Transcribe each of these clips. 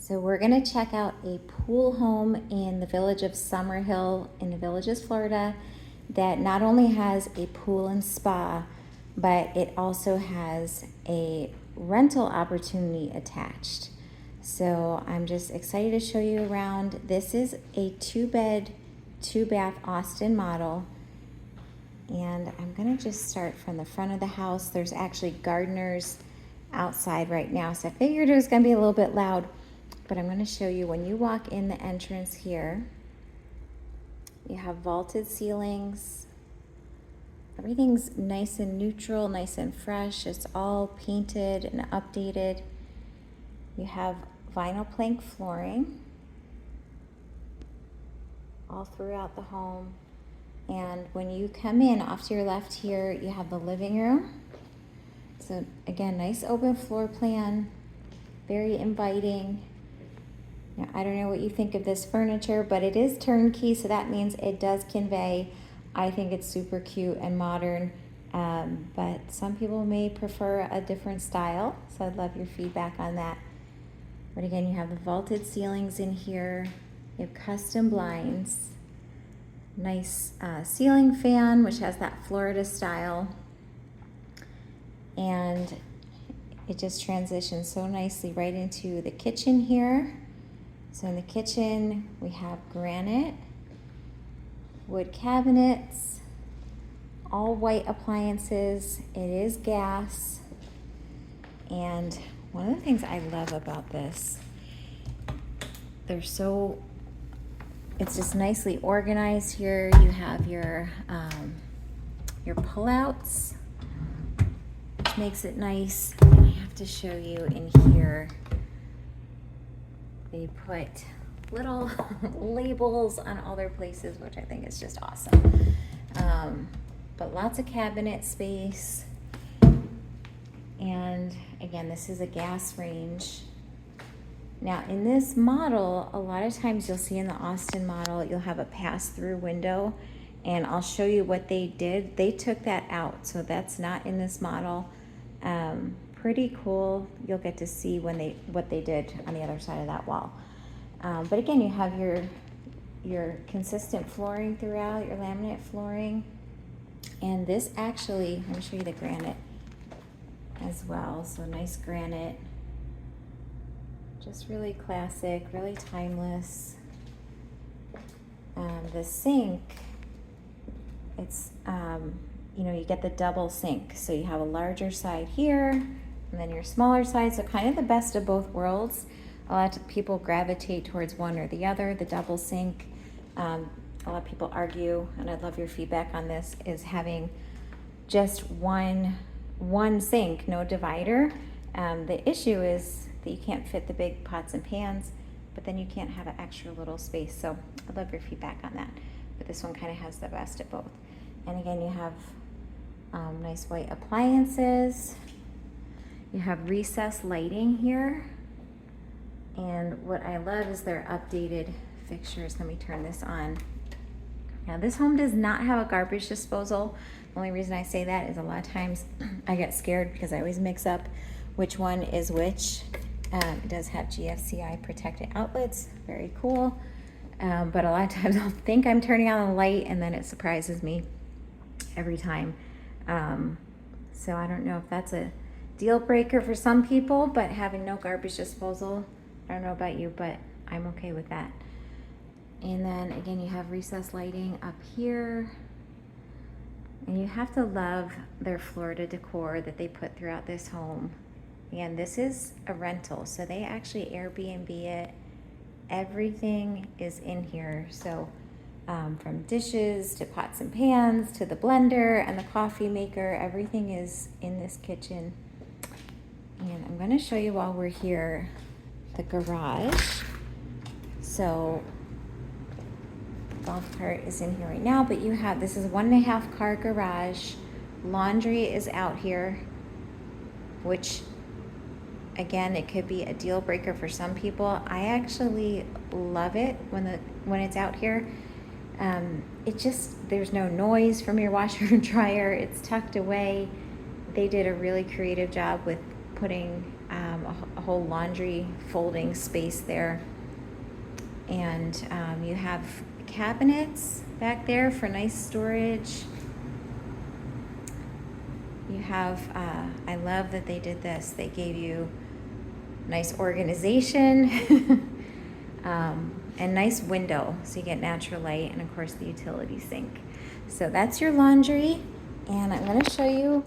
So we're gonna check out a pool home in the Village of Summerhill in the Villages, Florida, that not only has a pool and spa, but it also has a rental opportunity attached. So I'm just excited to show you around. This is a 2-bed, 2-bath Austin model. And I'm gonna just start from the front of the house. There's actually gardeners outside right now, so I figured it was gonna be a little bit loud, but I'm gonna show you when you walk in the entrance here. You have vaulted ceilings. Everything's nice and neutral, nice and fresh. It's all painted and updated. You have vinyl plank flooring all throughout the home. And when you come in, off to your left here, you have the living room. So again, nice open floor plan, very inviting. Now, I don't know what you think of this furniture, but it is turnkey, so that means it does convey. I think it's super cute and modern, but some people may prefer a different style, so I'd love your feedback on that. But again, you have the vaulted ceilings in here. You have custom blinds. Nice ceiling fan, which has that Florida style. And it just transitions so nicely right into the kitchen here. So in the kitchen, we have granite, wood cabinets, all white appliances. It is gas. And one of the things I love about this, it's just nicely organized here. You have your pullouts, which makes it nice. And I have to show you in here, they put little labels on all their places, which I think is just awesome. But lots of cabinet space. And again, this is a gas range. Now in this model, a lot of times you'll see in the Austin model, you'll have a pass-through window, and I'll show you what they did. They took that out, so that's not in this model. Pretty cool. You'll get to see what they did on the other side of that wall. But again, you have your consistent flooring throughout, your laminate flooring. And this actually, let me show you the granite as well. So nice granite. Just really classic, really timeless. The sink, it's, you get the double sink. So you have a larger side here, and then your smaller side. So kind of the best of both worlds. A lot of people gravitate towards one or the other. The double sink, a lot of people argue, and I'd love your feedback on this, is having just one sink, no divider. The issue is that you can't fit the big pots and pans, but then you can't have an extra little space. So I'd love your feedback on that. But this one kind of has the best of both. And again, you have nice white appliances. You have recessed lighting here. And what I love is their updated fixtures. Let me turn this on. Now this home does not have a garbage disposal. The only reason I say that is a lot of times I get scared because I always mix up which one is which. It does have GFCI protected outlets, very cool. But a lot of times I'll think I'm turning on the light and then it surprises me every time. So I don't know if that's a deal breaker for some people, but having no garbage disposal, I don't know about you, but I'm okay with that. And then again, you have recessed lighting up here. And you have to love their Florida decor that they put throughout this home. And this is a rental, so they actually Airbnb it. Everything is in here. So from dishes to pots and pans to the blender and the coffee maker, everything is in this kitchen. And I'm going to show you while we're here the garage. So golf cart is in here right now, but you have, this is a 1.5 car garage. Laundry is out here, which again, it could be a deal breaker for some people. I actually love it when it's out here. There's no noise from your washer and dryer. It's tucked away. They did a really creative job with putting a whole laundry folding space there. And you have cabinets back there for nice storage. You have, I love that they did this. They gave you nice organization and nice window so you get natural light, and of course the utility sink. So that's your laundry, and I'm going to show you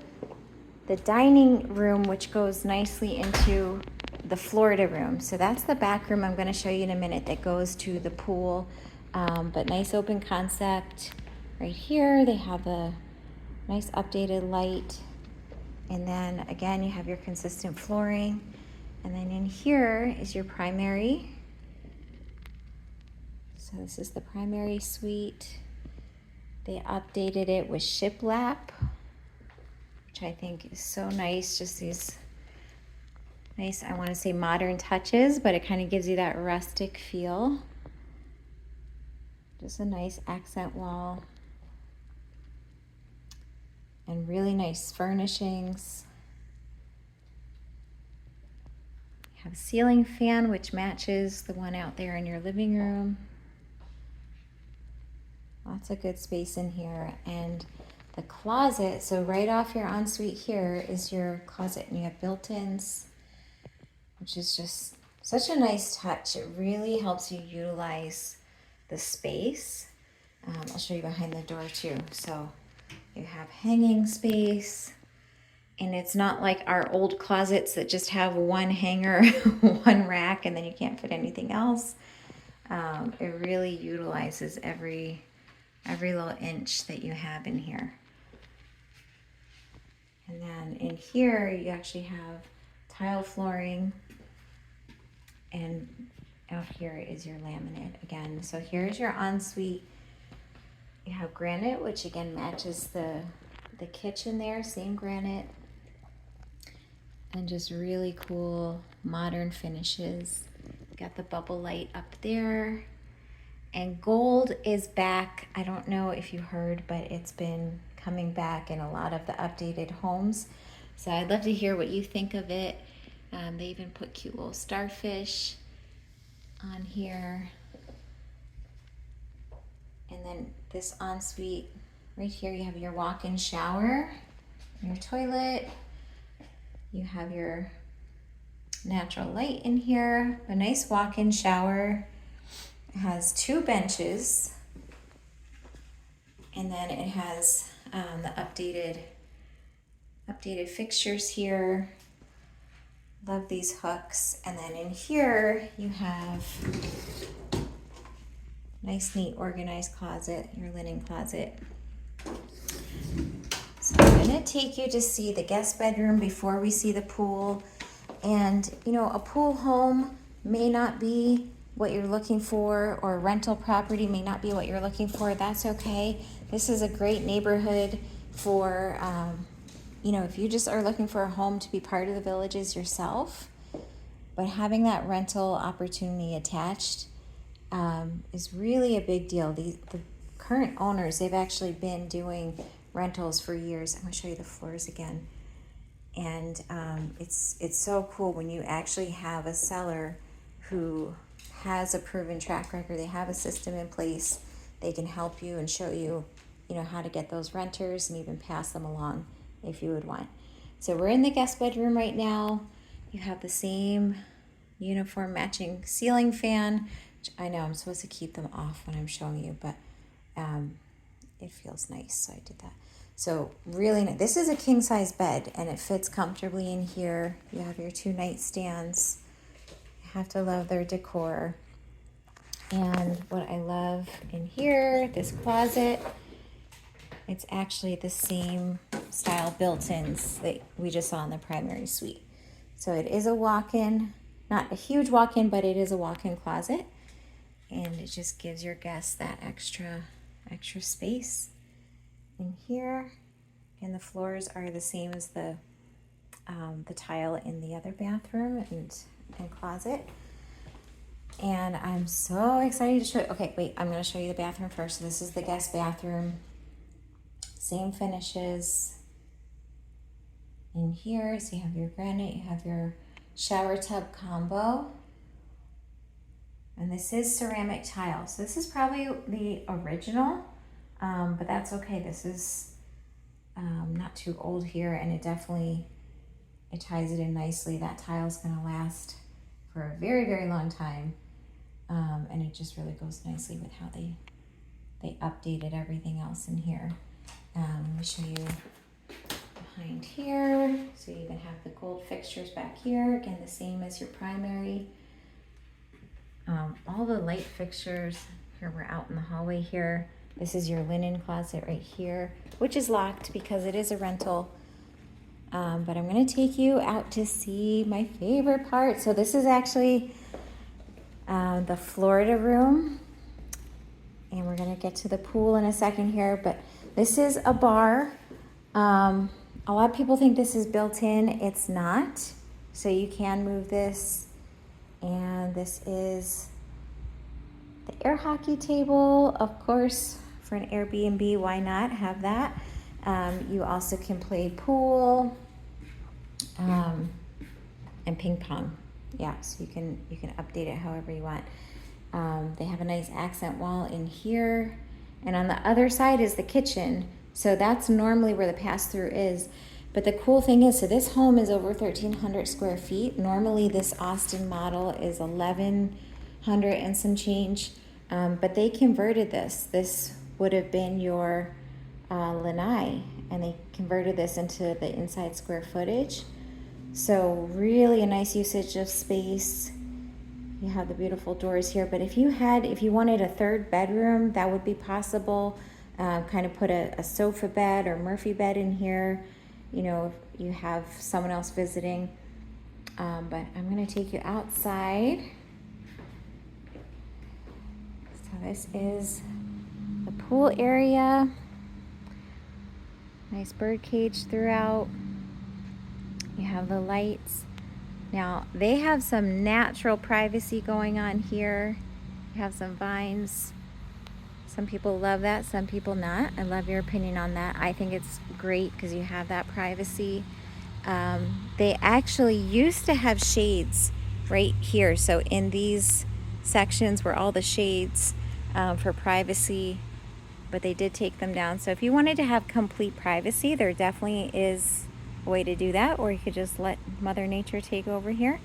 the dining room, which goes nicely into the Florida room. So that's the back room I'm going to show you in a minute that goes to the pool, but nice open concept. Right here they have a nice updated light, and then again you have your consistent flooring, and then in here is your primary. So this is the primary suite. They updated it with shiplap, which I think is so nice. Just these nice, I want to say modern touches, but it kind of gives you that rustic feel. Just a nice accent wall. And really nice furnishings. You have a ceiling fan, which matches the one out there in your living room. Lots of good space in here. And the closet, so right off your ensuite here is your closet, and you have built-ins, which is just such a nice touch. It really helps you utilize the space. I'll show you behind the door too. So you have hanging space, and it's not like our old closets that just have one hanger, one rack, and then you can't fit anything else. It really utilizes every little inch that you have in here. And then in here, you actually have tile flooring, and out here is your laminate again. So here's your ensuite. You have granite, which again matches the kitchen there, same granite. And just really cool modern finishes. Got the bubble light up there. And gold is back. I don't know if you heard, but it's been coming back in a lot of the updated homes. So I'd love to hear what you think of it. They even put cute little starfish on here. And then this ensuite, right here, you have your walk-in shower, your toilet. You have your natural light in here, a nice walk-in shower. It has 2 benches, and then it has the updated fixtures here. Love these hooks. And then in here you have nice, neat, organized closet, your linen closet. So I'm gonna take you to see the guest bedroom before we see the pool. And you know, a pool home may not be what you're looking for, or a rental property may not be what you're looking for. That's okay. This is a great neighborhood for, you know, if you just are looking for a home to be part of the Villages yourself, but having that rental opportunity attached is really a big deal. The current owners, they've actually been doing rentals for years. I'm gonna show you the floors again. And it's so cool when you actually have a seller who has a proven track record. They have a system in place. They can help you and show you, you know, how to get those renters and even pass them along if you would want. So we're in the guest bedroom right now. You have the same uniform matching ceiling fan, which I know I'm supposed to keep them off when I'm showing you, but it feels nice, so I did that. So really nice. This is a king size bed, and it fits comfortably in here. You have your 2 nightstands. Have to love their decor. And what I love in here, this closet, it's actually the same style built-ins that we just saw in the primary suite. So it is a walk-in, not a huge walk-in, but it is a walk-in closet, and it just gives your guests that extra space in here. And the floors are the same as the tile in the other bathroom and closet. And I'm so excited to show you. Okay, wait, I'm going to show you the bathroom first. So this is the guest bathroom. Same finishes in here. So you have your granite, you have your shower tub combo. And this is ceramic tile. So this is probably the original, but that's okay. This is not too old here, and it ties it in nicely. That tile's gonna last for a very, very long time. And it just really goes nicely with how they updated everything else in here. Let me show you behind here. So you even have the gold fixtures back here. Again, the same as your primary. All the light fixtures. Here we're out in the hallway here. This is your linen closet right here, which is locked because it is a rental. But I'm gonna take you out to see my favorite part. So this is actually the Florida room. And we're gonna get to the pool in a second here, but this is a bar. A lot of people think this is built in. It's not. So you can move this. And this is the air hockey table, of course, for an Airbnb, why not have that? You also can play pool and ping pong. Yeah, so you can update it however you want. They have a nice accent wall in here. And on the other side is the kitchen. So that's normally where the pass-through is. But the cool thing is, so this home is over 1,300 square feet. Normally this Austin model is 1,100 and some change. But they converted this. This would have been your lanai, and they converted this into the inside square footage. So really a nice usage of space. You have the beautiful doors here, but if you wanted a third bedroom, that would be possible. Kind of put a sofa bed or Murphy bed in here. You know, if you have someone else visiting. But I'm gonna take you outside. So this is the pool area. Nice bird cage throughout. You have the lights. Now, they have some natural privacy going on here. You have some vines. Some people love that, some people not. I love your opinion on that. I think it's great because you have that privacy. They actually used to have shades right here. So in these sections were all the shades for privacy, but they did take them down. So if you wanted to have complete privacy, there definitely is a way to do that, or you could just let Mother Nature take over here.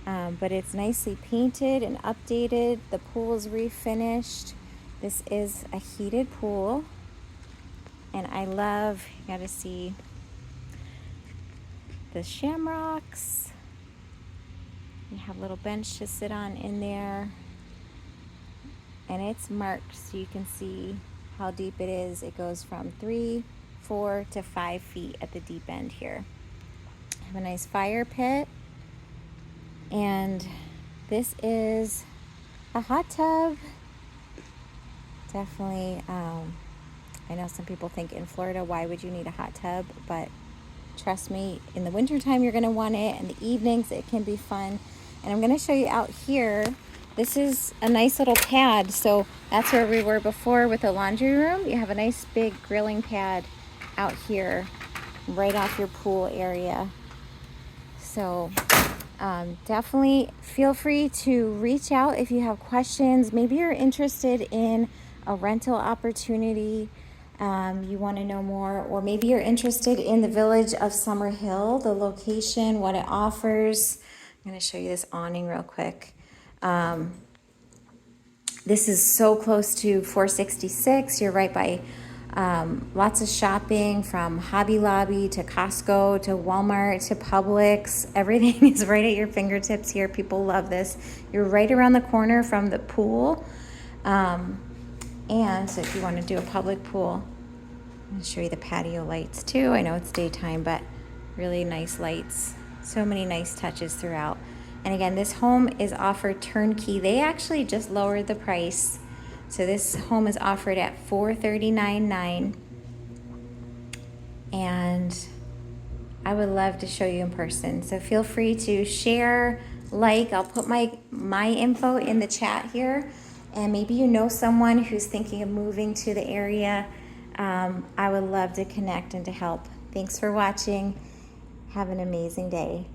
But it's nicely painted and updated. The pool is refinished. This is a heated pool, and I love, you gotta see the shamrocks. You have a little bench to sit on in there, and it's marked so you can see how deep it is. It goes from 3, 4 to 5 feet at the deep end here. I have a nice fire pit, and this is a hot tub. Definitely, I know some people think in Florida, why would you need a hot tub? But trust me, in the wintertime, you're gonna want it. In the evenings, it can be fun. And I'm gonna show you out here. This is a nice little pad. So that's where we were before with the laundry room. You have a nice big grilling pad out here, right off your pool area. So definitely feel free to reach out if you have questions. Maybe you're interested in a rental opportunity, you want to know more, or maybe you're interested in the Village of Summerhill, the location, what it offers. I'm going to show you this awning real quick. This is so close to 466. You're right by lots of shopping, from Hobby Lobby to Costco to Walmart to Publix. Everything is right at your fingertips here. People love this. You're right around the corner from the pool. And so if you want to do a public pool, I'm going to show you the patio lights too. I know it's daytime, but really nice lights. So many nice touches throughout. And again, this home is offered turnkey. They actually just lowered the price. So this home is offered at $439,900. And I would love to show you in person. So feel free to share, like. I'll put my info in the chat here. And maybe you know someone who's thinking of moving to the area. I would love to connect and to help. Thanks for watching. Have an amazing day.